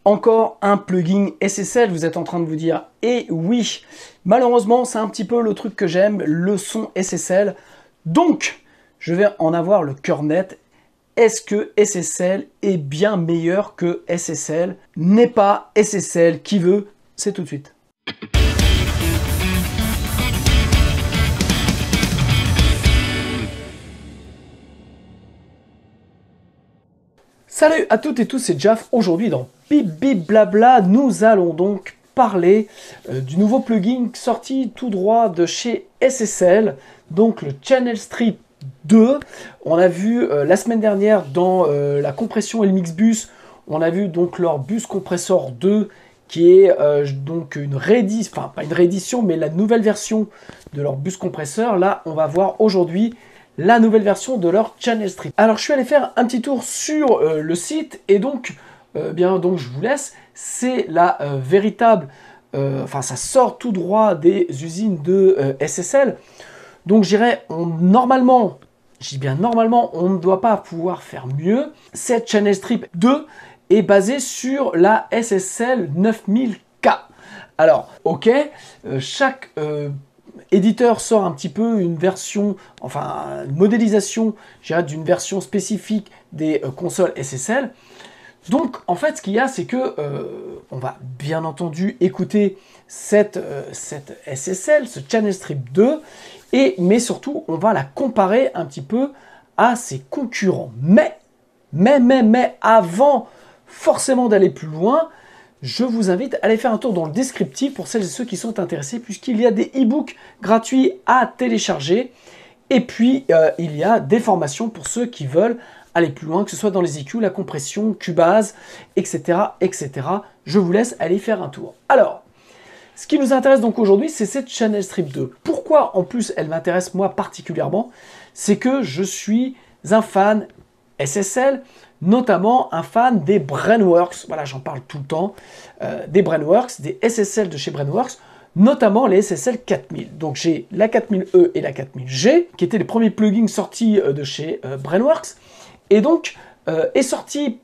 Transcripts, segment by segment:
Encore un plugin SSL, vous êtes en train de vous dire, et oui, malheureusement, c'est un petit peu le truc que j'aime, le son SSL. Donc, je vais en avoir le cœur net. Est-ce que SSL est bien meilleur que SSL? N'est pas SSL qui veut? C'est tout de suite. Salut à toutes et tous, c'est Jaf. Aujourd'hui dans Bip Bip Blabla, nous allons donc parler du nouveau plugin sorti tout droit de chez SSL, donc le Channel Strip 2. On a vu la semaine dernière dans la compression et le Mixbus, on a vu donc leur bus compressor 2 qui est donc une réédition, enfin pas une réédition mais la nouvelle version de leur bus compresseur. Là on va voir aujourd'hui la nouvelle version de leur Channel Strip. Alors je suis allé faire un petit tour sur le site et donc donc je vous laisse. C'est la véritable, enfin ça sort tout droit des usines de SSL. Donc je dirais normalement, je dis bien normalement, on ne doit pas pouvoir faire mieux. Cette Channel Strip 2 est basée sur la SSL 9000K. Alors ok, chaque éditeur sort un petit peu une version, enfin une modélisation, d'une version spécifique des consoles SSL. Donc en fait ce qu'il y a, c'est que on va bien entendu écouter cette SSL, ce Channel Strip 2, mais surtout on va la comparer un petit peu à ses concurrents. Mais avant forcément d'aller plus loin, je vous invite à aller faire un tour dans le descriptif pour celles et ceux qui sont intéressés, puisqu'il y a des e-books gratuits à télécharger. Et puis, il y a des formations pour ceux qui veulent aller plus loin, que ce soit dans les EQ, la compression, Cubase, etc., etc. Je vous laisse aller faire un tour. Alors, ce qui nous intéresse donc aujourd'hui, c'est cette Channel Strip 2. Pourquoi, en plus, elle m'intéresse moi particulièrement? C'est que je suis un fan SSL, notamment un fan des Brainworx, voilà j'en parle tout le temps, des Brainworx, des SSL de chez Brainworx, notamment les SSL 4000. Donc j'ai la 4000E et la 4000G, qui étaient les premiers plugins sortis de chez Brainworx, et donc est sorti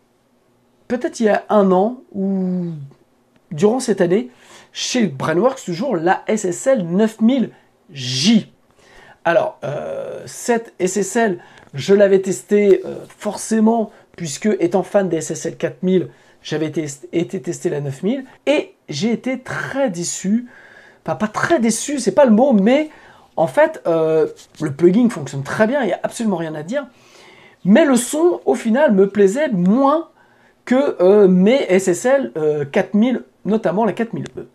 peut-être il y a un an, ou durant cette année, chez Brainworx toujours la SSL 9000J. Alors, cette SSL, je l'avais testée forcément, puisque étant fan des SSL 4000, j'avais été tester la 9000, et j'ai été très déçu. Enfin, pas très déçu, c'est pas le mot, mais en fait, le plugin fonctionne très bien, il n'y a absolument rien à dire. Mais le son, au final, me plaisait moins que mes SSL 4000, notamment la 4000E.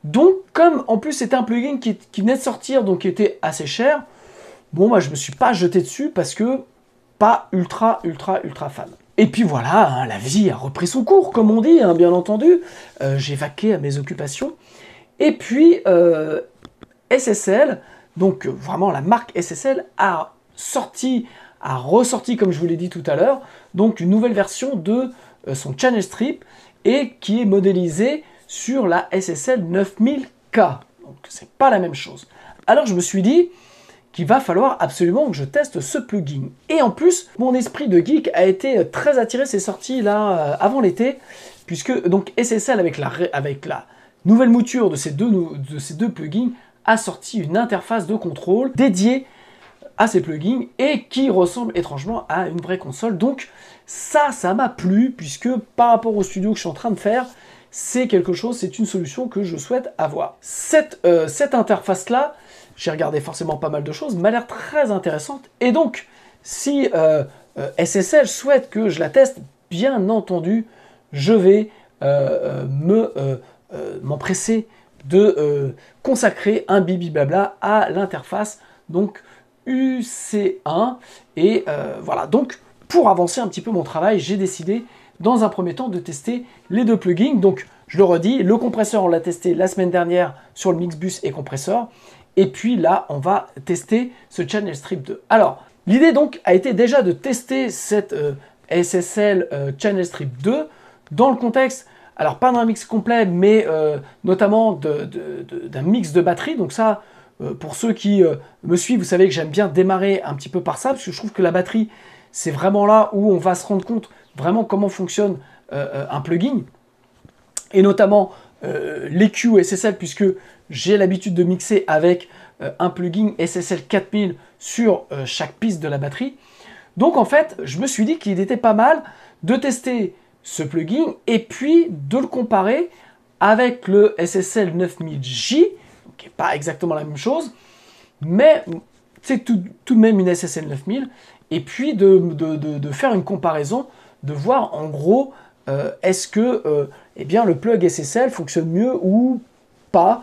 Donc, comme en plus c'était un plugin qui venait de sortir, donc qui était assez cher, bon, moi je me suis pas jeté dessus parce que pas ultra fan. Et puis voilà, hein, la vie a repris son cours, comme on dit, hein, bien entendu. J'ai vaqué à mes occupations. Et puis, SSL, donc vraiment la marque SSL, a ressorti, comme je vous l'ai dit tout à l'heure, donc une nouvelle version de son Channel Strip et qui est modélisée sur la SSL 9000K. Donc c'est pas la même chose. Alors je me suis dit qu'il va falloir absolument que je teste ce plugin. Et en plus, mon esprit de geek a été très attiré, c'est sorti là avant l'été, puisque donc SSL avec la nouvelle mouture de ces deux plugins a sorti une interface de contrôle dédiée à ces plugins et qui ressemble étrangement à une vraie console. Donc ça m'a plu, puisque par rapport au studio que je suis en train de faire, c'est quelque chose, c'est une solution que je souhaite avoir. Cette interface-là, j'ai regardé forcément pas mal de choses, m'a l'air très intéressante. Et donc, si SSL souhaite que je la teste, bien entendu, je vais m'empresser de consacrer un bibi blabla à l'interface donc UC1. Et voilà, donc pour avancer un petit peu mon travail, j'ai décidé dans un premier temps de tester les deux plugins. Donc je le redis, le compresseur on l'a testé la semaine dernière sur le Mixbus et compresseur, et puis là on va tester ce Channel Strip 2. Alors l'idée donc a été déjà de tester cette SSL Channel Strip 2 dans le contexte, alors pas d'un mix complet, mais notamment d'un mix de batterie. Donc ça, pour ceux qui me suivent, vous savez que j'aime bien démarrer un petit peu par ça, parce que je trouve que la batterie, c'est vraiment là où on va se rendre compte vraiment comment fonctionne un plugin. et notamment l'EQ SSL, puisque j'ai l'habitude de mixer avec un plugin SSL 4000 sur chaque piste de la batterie. Donc en fait, je me suis dit qu'il était pas mal de tester ce plugin et puis de le comparer avec le SSL 9000J, qui n'est pas exactement la même chose, mais c'est tout de même une SSL 9000, et puis de faire une comparaison, de voir en gros est-ce que eh bien, le plug SSL fonctionne mieux ou pas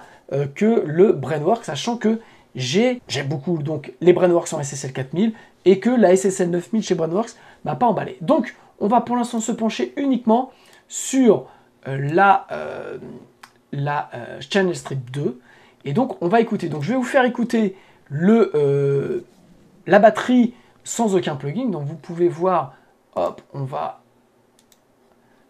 que le Brainworx, sachant que j'aime beaucoup donc les Brainworx en SSL 4000 et que la SSL 9000 chez Brainworx m'a pas emballé. Donc on va pour l'instant se pencher uniquement sur la Channel Strip 2, et donc on va écouter. Donc je vais vous faire écouter la batterie sans aucun plugin. Donc vous pouvez voir, hop, on va,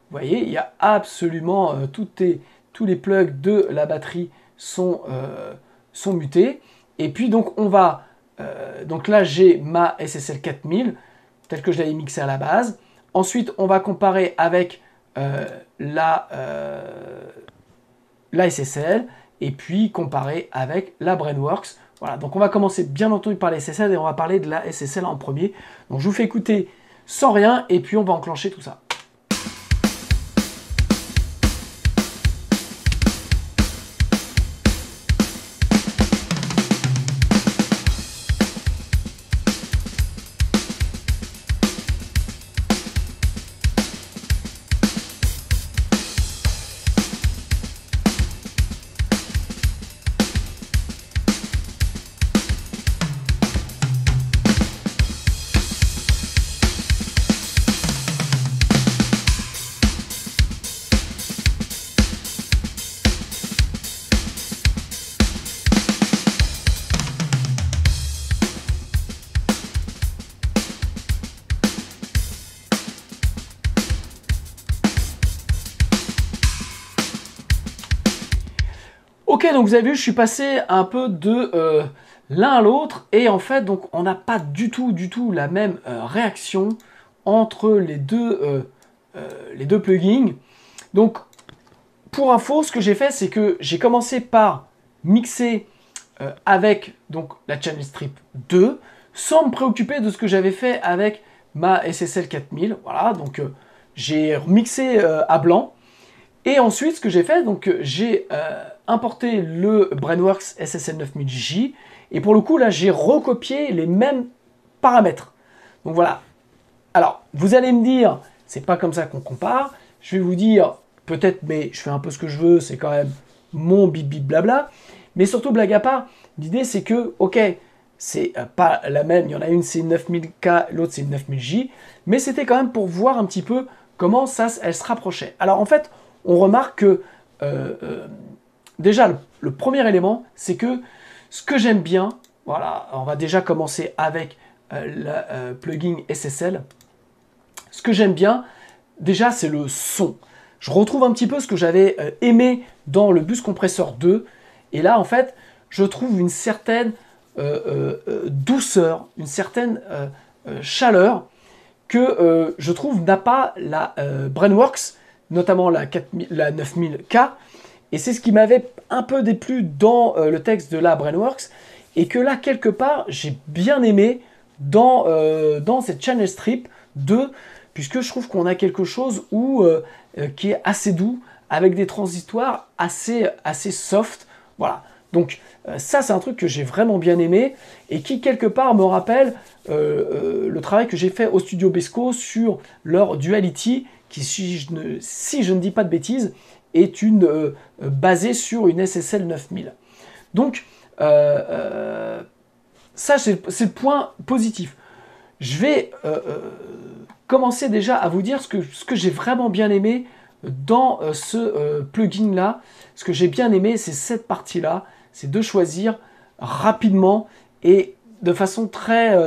vous voyez, il y a absolument tous les plugs de la batterie sont mutés. Et puis donc on va, donc là j'ai ma SSL 4000 telle que je l'avais mixée à la base. Ensuite on va comparer avec la SSL, et puis comparer avec la Brainworx. Voilà, donc on va commencer bien entendu par la SSL et on va parler de la SSL en premier. Donc je vous fais écouter sans rien et puis on va enclencher tout ça. Ok, donc vous avez vu, je suis passé un peu de l'un à l'autre, et en fait, donc on n'a pas du tout la même réaction entre les deux plugins. Donc, pour info, ce que j'ai fait, c'est que j'ai commencé par mixer avec donc la Channel Strip 2, sans me préoccuper de ce que j'avais fait avec ma SSL 4000. Voilà, donc j'ai remixé à blanc. Et ensuite, ce que j'ai fait, donc j'ai importé le Brainworx SSL 9000J, et pour le coup, là, j'ai recopié les mêmes paramètres. Donc voilà. Alors, vous allez me dire, c'est pas comme ça qu'on compare. Je vais vous dire, peut-être, mais je fais un peu ce que je veux, c'est quand même mon bip bip blabla. Mais surtout, blague à part, l'idée c'est que, ok, c'est pas la même, il y en a une c'est une 9000K, l'autre c'est une 9000J, mais c'était quand même pour voir un petit peu comment ça, elle se rapprochait. Alors en fait, on remarque que déjà le premier élément, c'est que ce que j'aime bien, voilà, on va déjà commencer avec le plugin SSL. Ce que j'aime bien, déjà, c'est le son. Je retrouve un petit peu ce que j'avais aimé dans le Bus Compressor 2. Et là, en fait, je trouve une certaine douceur, une certaine chaleur que je trouve n'a pas la Brainworx, notamment la 9000K. Et c'est ce qui m'avait un peu déplu dans le texte de la Brainworx. Et que là, quelque part, j'ai bien aimé dans cette Channel Strip 2, puisque je trouve qu'on a quelque chose qui est assez doux, avec des transitoires assez soft. Voilà. Donc ça, c'est un truc que j'ai vraiment bien aimé, et qui, quelque part, me rappelle le travail que j'ai fait au studio Besco sur leur Duality, qui, si je ne dis pas de bêtises, est basée sur une SSL 9000. Donc, ça, c'est le point positif. Je vais commencer déjà à vous dire ce que j'ai vraiment bien aimé dans ce plugin-là. Ce que j'ai bien aimé, c'est cette partie-là, c'est de choisir rapidement et de façon très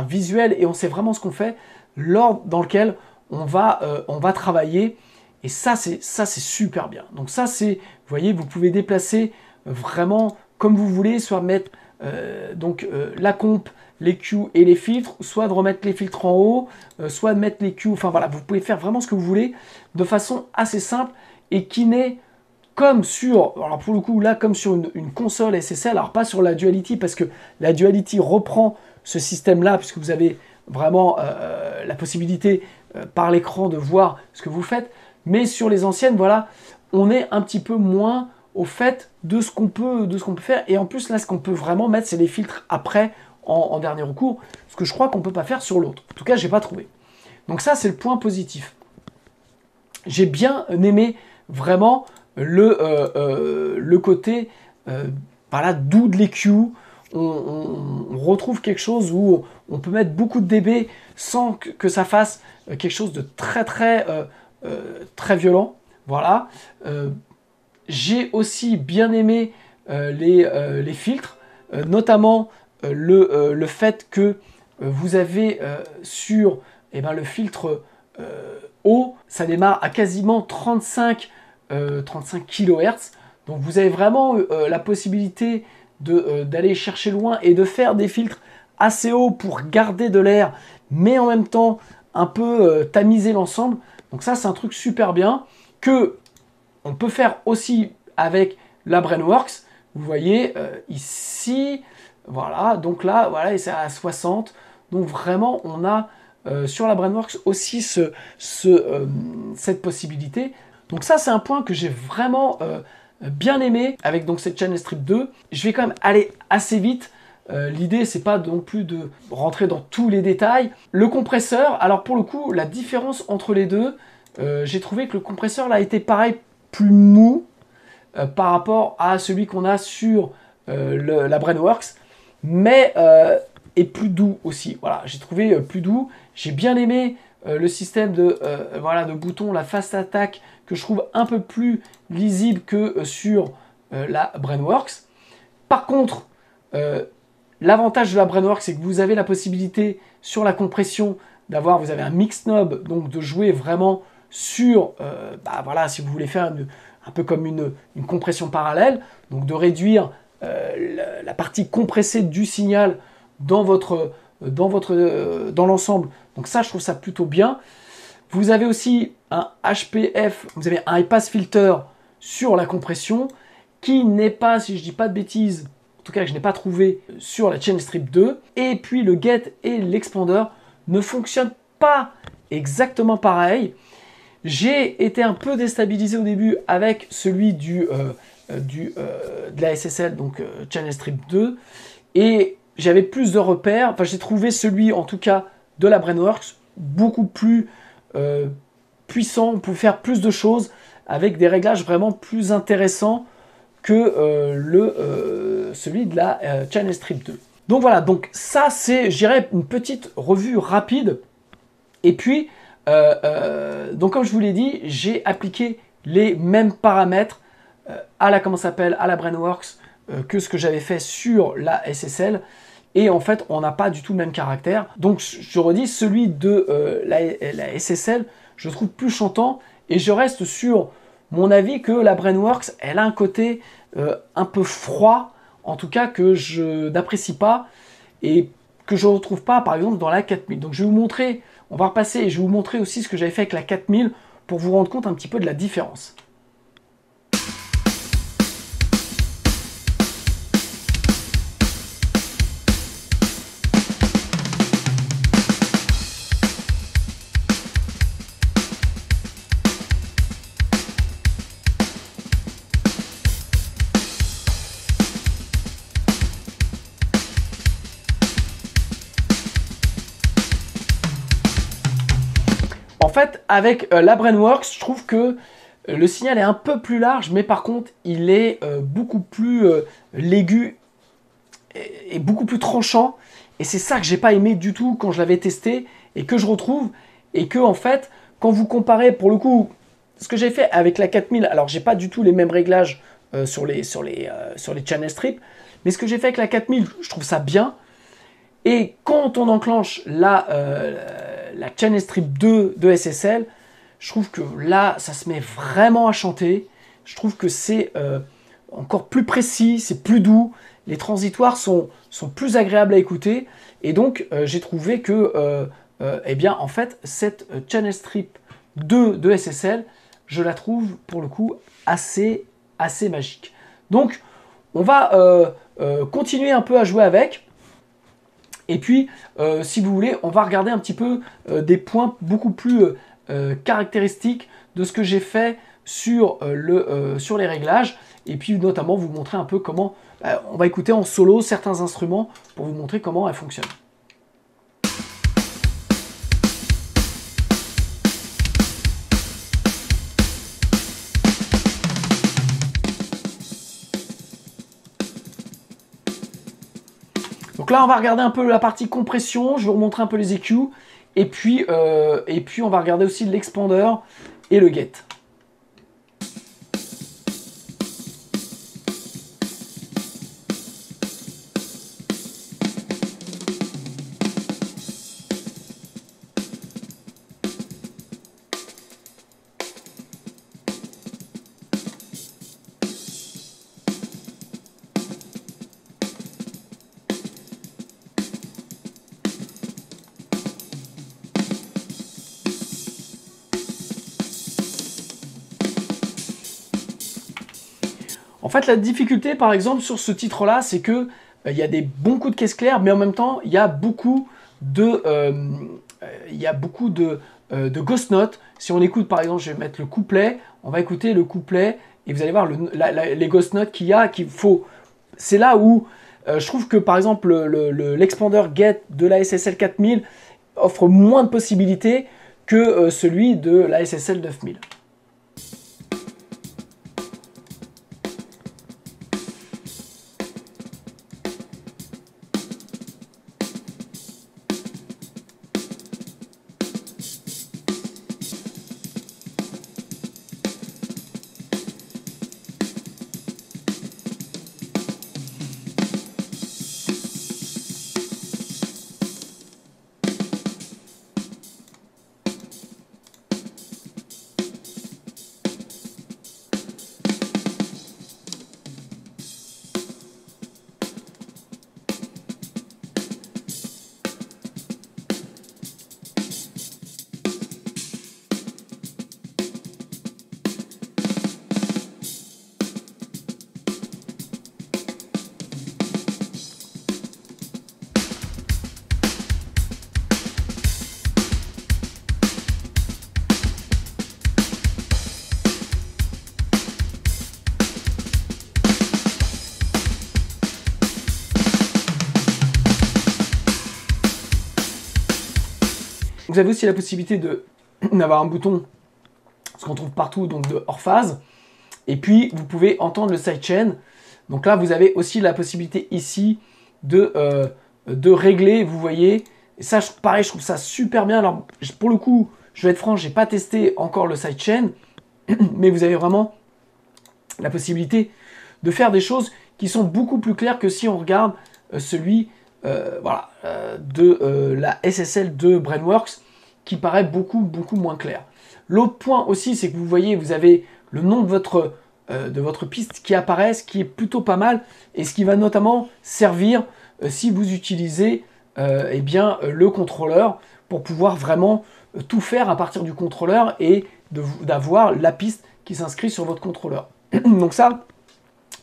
visuelle, et on sait vraiment ce qu'on fait, l'ordre dans lequel on va travailler. Et ça, c'est super bien. Donc ça, vous voyez, vous pouvez déplacer vraiment comme vous voulez, soit mettre la comp, les Q et les filtres, soit de remettre les filtres en haut, soit de mettre les Q, enfin voilà, vous pouvez faire vraiment ce que vous voulez de façon assez simple, et qui n'est comme sur, alors pour le coup là, comme sur une console SSL, alors pas sur la Duality, parce que la Duality reprend ce système-là, puisque vous avez vraiment la possibilité par l'écran de voir ce que vous faites, mais sur les anciennes, voilà, on est un petit peu moins au fait de ce qu'on peut faire, et en plus là, ce qu'on peut vraiment mettre, c'est les filtres après, en dernier recours, ce que je crois qu'on ne peut pas faire sur l'autre. En tout cas, j'ai pas trouvé. Donc ça, c'est le point positif. J'ai bien aimé vraiment le côté voilà, doux de l'EQ. On retrouve quelque chose où on peut mettre beaucoup de dB sans que ça fasse quelque chose de très violent. Voilà. J'ai aussi bien aimé les filtres, notamment le fait que vous avez sur le filtre haut, ça démarre à quasiment 35 kHz. Donc vous avez vraiment la possibilité d'aller chercher loin et de faire des filtres assez hauts pour garder de l'air, mais en même temps un peu tamiser l'ensemble. Donc ça, c'est un truc super bien que on peut faire aussi avec la Brainworx. Vous voyez ici, voilà, donc là, voilà, et c'est à 60. Donc vraiment, on a sur la Brainworx aussi cette possibilité. Donc ça, c'est un point que j'ai vraiment bien aimé avec donc cette Channel Strip 2. Je vais quand même aller assez vite. L'idée, c'est pas non plus de rentrer dans tous les détails. Le compresseur, alors pour le coup, la différence entre les deux, j'ai trouvé que le compresseur là était pareil, plus mou par rapport à celui qu'on a sur la Brainworx, mais est plus doux aussi. Voilà, j'ai trouvé plus doux. J'ai bien aimé le système de boutons, la Fast Attack, que je trouve un peu plus lisible que sur la Brainworx. Par contre, l'avantage de la Brainworx, c'est que vous avez la possibilité sur la compression vous avez un mix knob, donc de jouer vraiment sur, voilà, si vous voulez faire un peu comme une compression parallèle, donc de réduire la partie compressée du signal dans l'ensemble. Donc ça, je trouve ça plutôt bien. Vous avez aussi un HPF, vous avez un high pass filter sur la compression qui n'est pas, si je dis pas de bêtises, en tout cas que je n'ai pas trouvé sur la Channel Strip 2. Et puis le get et l'expander ne fonctionnent pas exactement pareil. J'ai été un peu déstabilisé au début avec celui de la SSL, donc Channel Strip 2, et j'avais plus de repères. Enfin, j'ai trouvé celui, en tout cas, de la Brainworx beaucoup plus puissant. On pouvait faire plus de choses avec des réglages vraiment plus intéressants que celui de la Channel Strip 2. Donc voilà, donc ça c'est, je dirais, une petite revue rapide. Et puis, donc comme je vous l'ai dit, j'ai appliqué les mêmes paramètres à la Brainworx que ce que j'avais fait sur la SSL. Et en fait, on n'a pas du tout le même caractère. Donc je redis, celui de la SSL, je le trouve plus chantant. Et je reste sur mon avis que la Brainworx, elle a un côté un peu froid, en tout cas que je n'apprécie pas et que je ne retrouve pas par exemple dans la 4000. Donc je vais vous montrer, on va repasser et je vais vous montrer aussi ce que j'avais fait avec la 4000 pour vous rendre compte un petit peu de la différence. En fait, avec la Brainworx, je trouve que le signal est un peu plus large, mais par contre, il est beaucoup plus l'aigu et beaucoup plus tranchant. Et c'est ça que j'ai pas aimé du tout quand je l'avais testé et que je retrouve. Et que, en fait, quand vous comparez, pour le coup, ce que j'ai fait avec la 4000, alors j'ai pas du tout les mêmes réglages sur les channel strips, mais ce que j'ai fait avec la 4000, je trouve ça bien. Et quand on enclenche la Channel Strip 2 de SSL, je trouve que là, ça se met vraiment à chanter. Je trouve que c'est encore plus précis, c'est plus doux. Les transitoires sont plus agréables à écouter. Et donc, j'ai trouvé que, eh bien, en fait, cette Channel Strip 2 de SSL je la trouve pour le coup assez magique. Donc on va continuer un peu à jouer avec. Et puis, si vous voulez, on va regarder un petit peu des points beaucoup plus caractéristiques de ce que j'ai fait sur les réglages. Et puis, notamment, vous montrer un peu comment... on va écouter en solo certains instruments pour vous montrer comment elles fonctionnent. Donc là, on va regarder un peu la partie compression. Je vais vous montrer un peu les EQ. Et puis on va regarder aussi l'expander et le get. En fait, la difficulté, par exemple, sur ce titre-là, c'est que il y a des bons coups de caisse claire, mais en même temps, il y a beaucoup de ghost notes. Si on écoute, par exemple, je vais mettre le couplet, on va écouter le couplet, et vous allez voir les ghost notes qu'il y a, qu'il faut. C'est là où je trouve que, par exemple, l'expander get de la SSL 4000 offre moins de possibilités que celui de la SSL 9000. Vous avez aussi la possibilité d'avoir un bouton, ce qu'on trouve partout, donc de hors phase. Et puis, vous pouvez entendre le sidechain. Donc là, vous avez aussi la possibilité ici de régler, vous voyez. Et ça, pareil, je trouve ça super bien. Alors, pour le coup, je vais être franc, j'ai pas testé encore le sidechain. Mais vous avez vraiment la possibilité de faire des choses qui sont beaucoup plus claires que si on regarde celui de la SSL de Brainworks, qui paraît beaucoup moins clair. L'autre point aussi, c'est que vous voyez, vous avez le nom de votre piste qui apparaît, ce qui est plutôt pas mal, et ce qui va notamment servir si vous utilisez le contrôleur pour pouvoir vraiment tout faire à partir du contrôleur et d'avoir la piste qui s'inscrit sur votre contrôleur. Donc ça,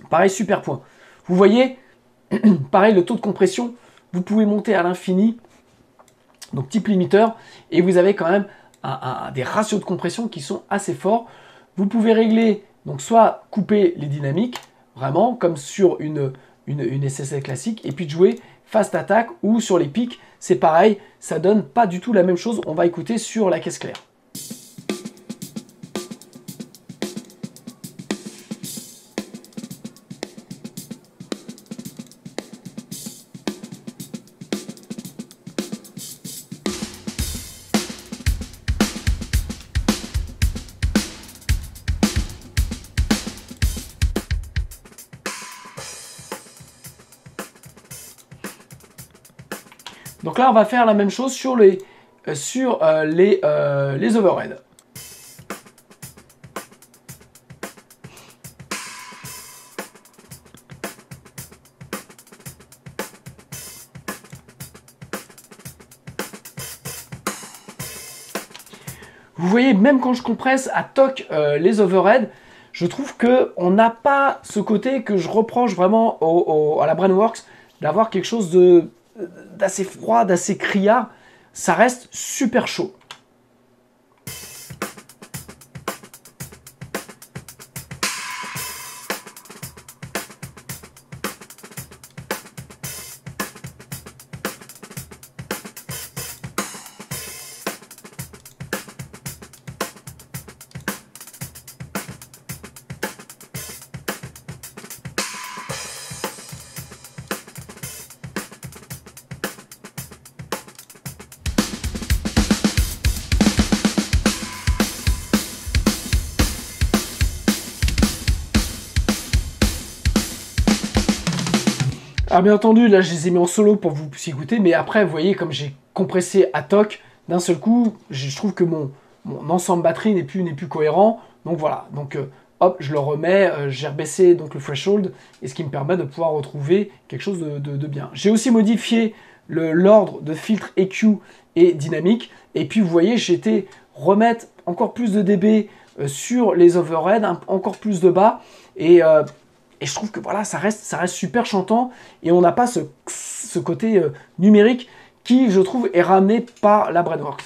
pareil, super point. Vous voyez, pareil, le taux de compression, vous pouvez monter à l'infini, donc type limiteur, et vous avez quand même des ratios de compression qui sont assez forts. Vous pouvez régler, donc soit couper les dynamiques, vraiment, comme sur une SSL classique, et puis de jouer fast attack ou sur les pics, c'est pareil, ça donne pas du tout la même chose. On va écouter sur la caisse claire. Donc là, on va faire la même chose sur les overheads. vous voyez, même quand je compresse à toc les overhead, je trouve qu'on n'a pas ce côté que je reproche vraiment à la Brainworks, d'avoir quelque chose d'assez froid, d'assez criard. Ça reste super chaud. Alors bien entendu, là je les ai mis en solo pour que vous puissiez écouter, mais après vous voyez comme j'ai compressé à toc, d'un seul coup, je trouve que mon ensemble batterie n'est plus cohérent, donc voilà, donc hop, je le remets, j'ai rebaissé donc le threshold, et ce qui me permet de pouvoir retrouver quelque chose de bien. J'ai aussi modifié l'ordre de filtre EQ et dynamique, et puis vous voyez, j'ai été remettre encore plus de dB sur les overheads, encore plus de bas, et je trouve que voilà, ça reste super chantant et on n'a pas ce côté numérique qui, je trouve, est ramené par la Brainworks.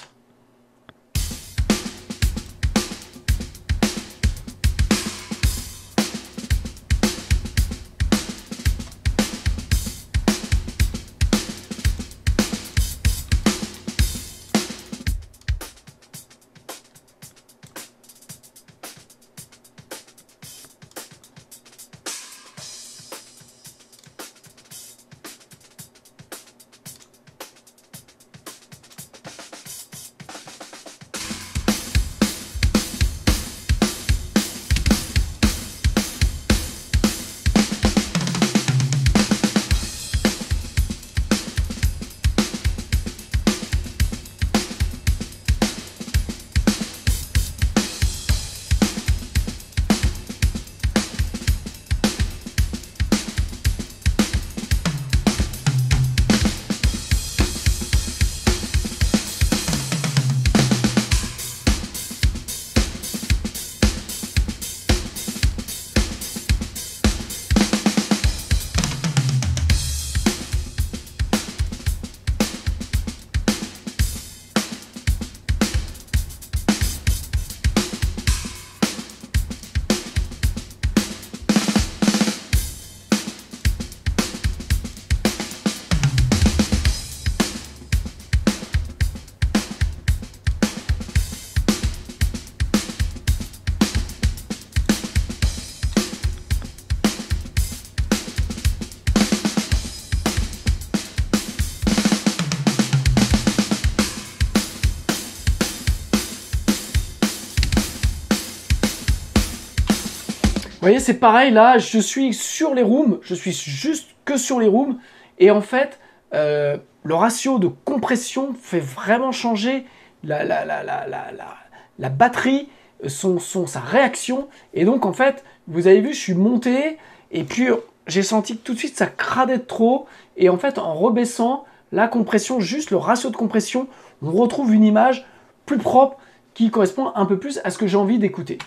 Vous voyez, c'est pareil, là, je suis sur les rooms, je suis juste que sur les rooms, et en fait, le ratio de compression fait vraiment changer la batterie, sa réaction, et donc en fait, vous avez vu, je suis monté, et puis j'ai senti que tout de suite ça cradait de trop, et en fait, en rebaissant la compression, juste le ratio de compression, on retrouve une image plus propre qui correspond un peu plus à ce que j'ai envie d'écouter.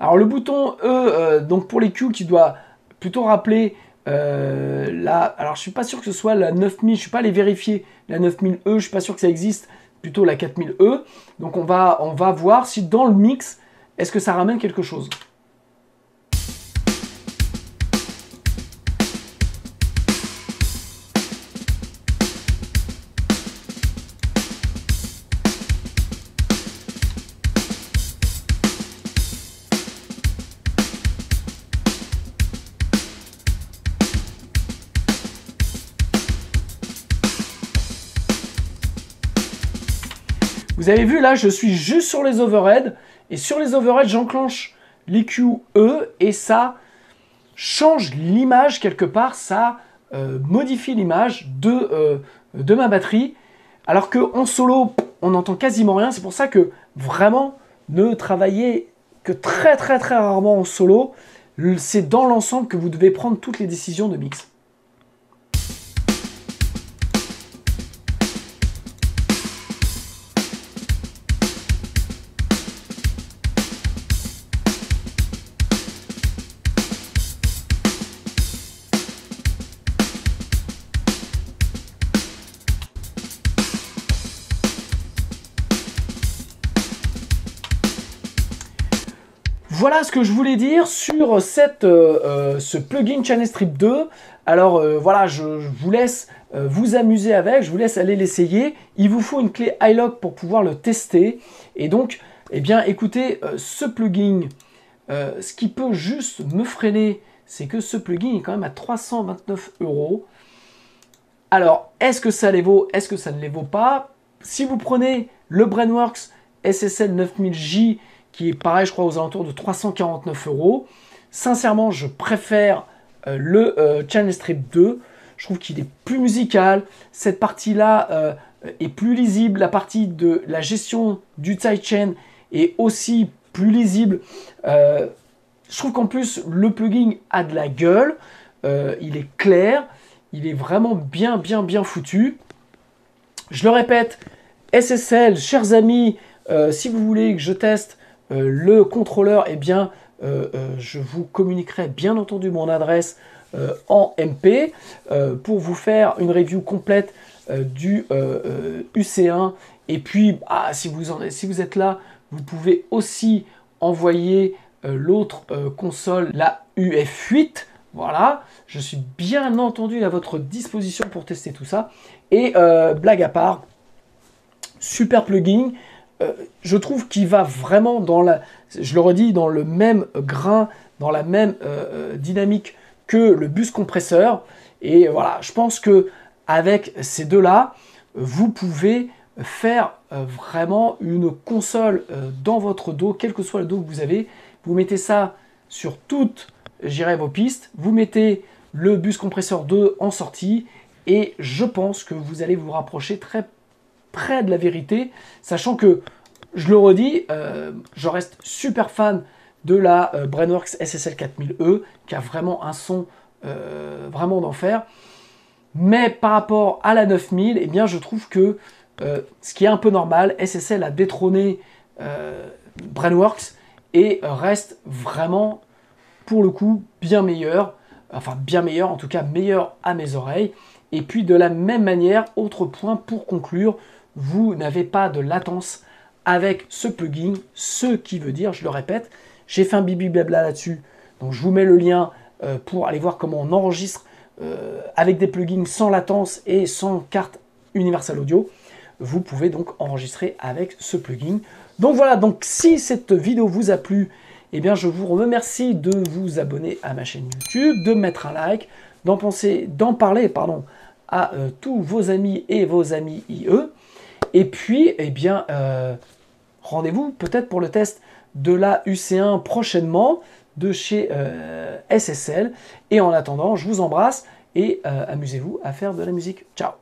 Alors le bouton E, donc pour les Q, qui doit plutôt rappeler alors je suis pas sûr que ce soit la 9000, je suis pas allé vérifier la 9000E, je suis pas sûr que ça existe, plutôt la 4000E. Donc on va voir si dans le mix, est-ce que ça ramène quelque chose. Vous avez vu là, je suis juste sur les overheads, et sur les overheads, j'enclenche l'EQ E, et ça change l'image quelque part, ça modifie l'image de ma batterie, alors qu'en solo, on n'entend quasiment rien. C'est pour ça que vraiment, ne travaillez que très rarement en solo. C'est dans l'ensemble que vous devez prendre toutes les décisions de mix. Voilà ce que je voulais dire sur ce plugin Channel Strip 2. Alors voilà, je vous laisse vous amuser avec, je vous laisse aller l'essayer. Il vous faut une clé iLok pour pouvoir le tester. Et donc, eh bien, écoutez, ce plugin, ce qui peut juste me freiner, c'est que ce plugin est quand même à 329 €. Alors, est-ce que ça les vaut? Est-ce que ça ne les vaut pas? Si vous prenez le Brainworx SSL 9000J, qui est pareil, je crois, aux alentours de 349 €. Sincèrement, je préfère le Channel Strip 2. Je trouve qu'il est plus musical. Cette partie-là est plus lisible. La partie de la gestion du sidechain est aussi plus lisible. Je trouve qu'en plus, le plugin a de la gueule. Il est clair. Il est vraiment bien foutu. Je le répète, SSL, chers amis, si vous voulez que je teste le contrôleur, eh bien, je vous communiquerai bien entendu mon adresse en MP pour vous faire une review complète du UC1. Et puis, si vous êtes là, vous pouvez aussi envoyer l'autre console, la UF8. Voilà, je suis bien entendu à votre disposition pour tester tout ça. Et blague à part, super plugin. Je trouve qu'il va vraiment je le redis, dans le même grain, dans la même dynamique que le bus compresseur. Et voilà, je pense que avec ces deux-là, vous pouvez faire vraiment une console dans votre dos, quel que soit le dos que vous avez. Vous mettez ça sur toutes, j'irai vos pistes. Vous mettez le bus compresseur 2 en sortie et je pense que vous allez vous rapprocher très près de la vérité, sachant que, je le redis, je reste super fan de la Brainworx SSL 4000E, qui a vraiment un son vraiment d'enfer. Mais par rapport à la 9000, eh bien, je trouve que, ce qui est un peu normal, SSL a détrôné Brainworx et reste vraiment, pour le coup, bien meilleur. Enfin, bien meilleur, en tout cas meilleur à mes oreilles. Et puis, de la même manière, autre point pour conclure, vous n'avez pas de latence avec ce plugin, ce qui veut dire, je le répète, j'ai fait un bibi blabla là-dessus, donc je vous mets le lien pour aller voir comment on enregistre avec des plugins sans latence et sans carte Universal Audio. Vous pouvez donc enregistrer avec ce plugin. Donc voilà, donc si cette vidéo vous a plu, eh bien je vous remercie de vous abonner à ma chaîne YouTube, de mettre un like, d'en parler à tous vos amis et vos amis IE. Et puis, eh bien, rendez-vous peut-être pour le test de la UC1 prochainement de chez SSL. Et en attendant, je vous embrasse et amusez-vous à faire de la musique. Ciao!